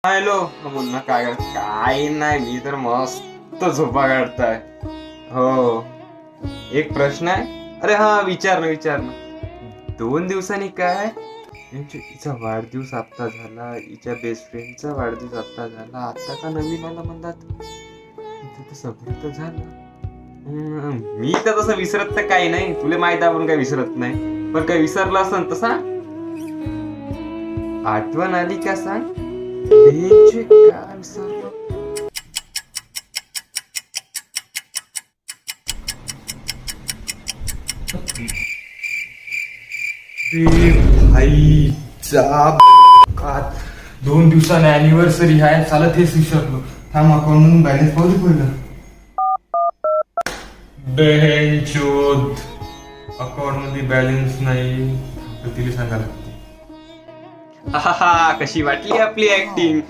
Hello Munna, काय नाही, मी तर मस्त झोपा काढताय. हो, एक प्रश्न आहे. अरे हा, विचार ना 2 दिवसांनी काय हिचा वाढदिवस आत्ता झाला, हिच्या बेस्ट फ्रेंडचा वाढदिवस आत्ता झाला, आता का नवीन आला म्हणतात. इथं तर सगळं तर झालं. मी तर तसं विसरत तर काही नाही, तुला माहित आहे आपण काही विसरत नाही. पण काही विसरलं असं तर सांग, आठवण आली का सांग. बेंच काय विसरलो. भाईचा 2 दिवसाने अॅनिव्हर्सरी आहे, चालत हेच विसरलो. थांब, अकाउंट मधून बॅलन्स पाहू पहिलं. बेंचोद अकाउंट मध्ये बॅलन्स नाही, तर तिला सांगायला लागते. हा, कशी वाटली आपली ऍक्टिंग.